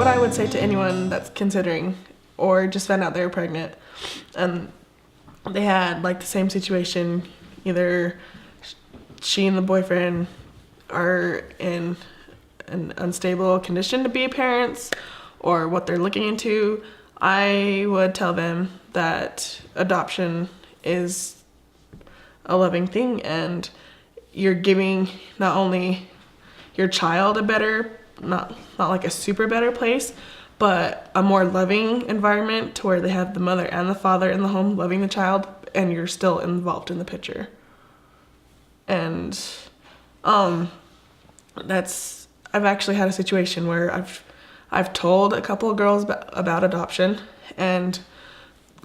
what I would say to anyone that's considering or just found out they were pregnant and they had like the same situation, either she and the boyfriend are in an unstable condition to be parents or what they're looking into, I would tell them that adoption is a loving thing and you're giving not only your child a better, not like a super better place, but a more loving environment to where they have the mother and the father in the home loving the child and you're still involved in the picture. And I've actually had a situation where I've told a couple of girls about adoption, and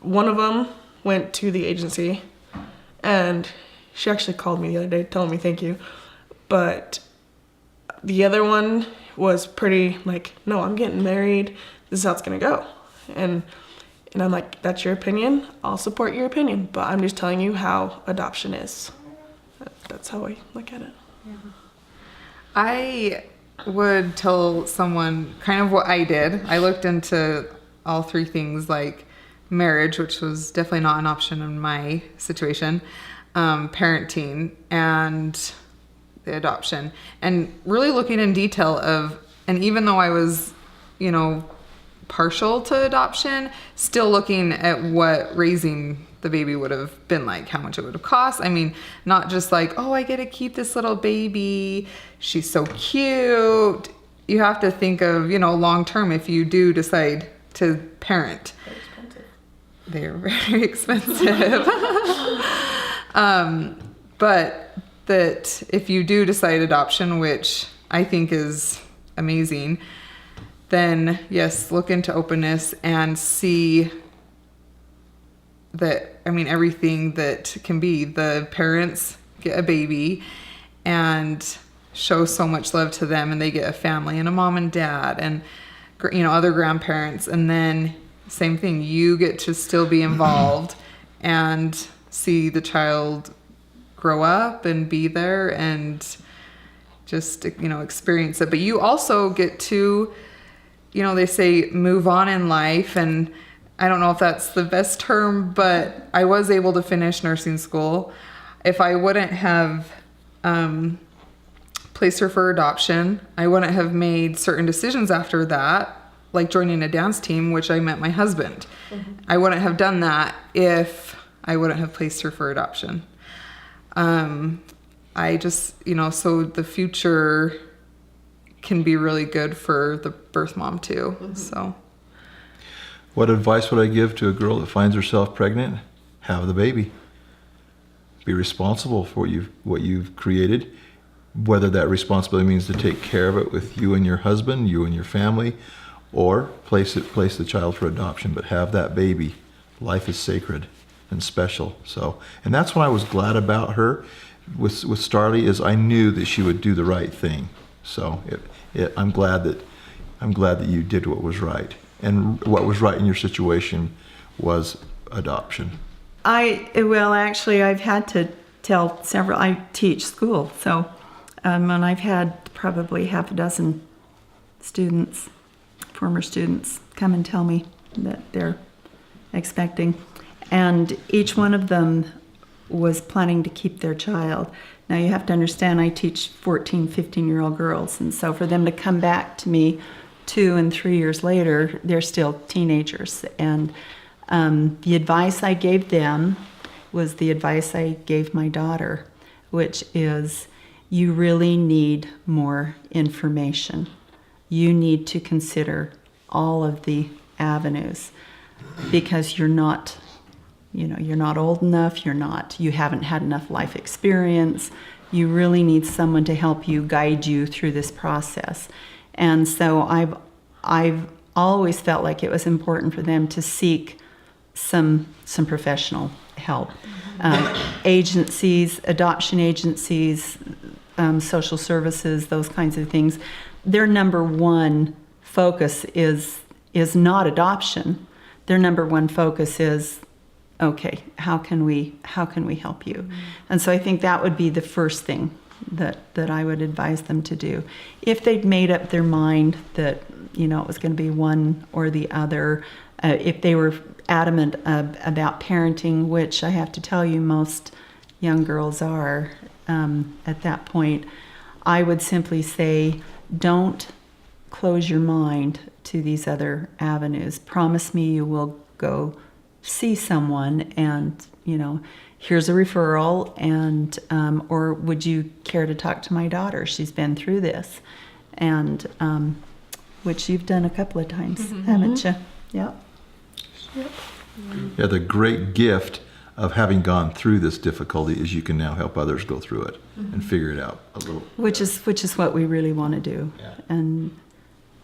one of them went to the agency and she actually called me the other day telling me thank you, but the other one was pretty like, no, I'm getting married, this is how it's gonna go. And I'm like, that's your opinion, I'll support your opinion, but I'm just telling you how adoption is. That's how I look at it. Yeah. I would tell someone kind of what I did. I looked into all three things, like marriage, which was definitely not an option in my situation, parenting, and the adoption, and really looking in detail of, and even though I was, partial to adoption, still looking at what raising the baby would have been like, how much it would have cost. I mean, not just like, oh, I get to keep this little baby, she's so cute. You have to think of, long term if you do decide to parent. They're very expensive. But that if you do decide adoption, which I think is amazing, then yes, look into openness and see that, everything that can be. The parents get a baby and show so much love to them, and they get a family and a mom and dad and, other grandparents. And then same thing, you get to still be involved and see the child grow up and be there and just, experience it. But you also get to, they say move on in life, and I don't know if that's the best term, but I was able to finish nursing school. If I wouldn't have placed her for adoption, I wouldn't have made certain decisions after that, like joining a dance team, which I met my husband. Mm-hmm. I wouldn't have done that if I wouldn't have placed her for adoption. I just, so the future can be really good for the birth mom too. Mm-hmm. So. What advice would I give to a girl that finds herself pregnant? Have the baby. Be responsible for what you've created, whether that responsibility means to take care of it with you and your husband, you and your family, or place the child for adoption, but have that baby. Life is sacred and special. So, and that's what I was glad about her with Starlee, is I knew that she would do the right thing. So I'm glad that you did what was right. And what was right in your situation was adoption. Actually, I've had to tell several, I teach school, so, and I've had probably half a dozen students, former students, come and tell me that they're expecting. And each one of them was planning to keep their child. Now you have to understand, I teach 14, 15-year-old girls, and so for them to come back to me 2 and 3 years later, they're still teenagers. And the advice I gave them was the advice I gave my daughter, which is, you really need more information. You need to consider all of the avenues, because you're not old enough, you haven't had enough life experience. You really need someone to help you, guide you through this process. And so I've always felt like it was important for them to seek some professional help. Agencies, adoption agencies, social services, those kinds of things. Their number one focus is not adoption. Their number one focus is, okay, how can we help you? Mm-hmm. And so I think that would be the first thing that I would advise them to do. If they'd made up their mind that it was going to be one or the other. If they were adamant about parenting, which I have to tell you most young girls are at that point, I would simply say, don't close your mind to these other avenues. Promise me you will go see someone, and here's a referral, and or would you care to talk to my daughter? She's been through this, and which you've done a couple of times, haven't you? Yep. Yeah, the great gift of having gone through this difficulty is you can now help others go through it and figure it out a little. Which is what we really want to do. Yeah. And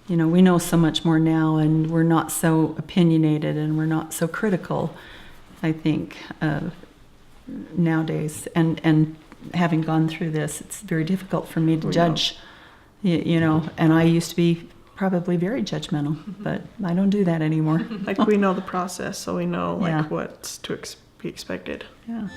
we know so much more now, and we're not so opinionated, and we're not so critical, I think, nowadays. And having gone through this, it's very difficult for me to judge, and I used to be probably very judgmental, but I don't do that anymore. Like, we know the process, so we know Yeah. what's to be expected. Yeah.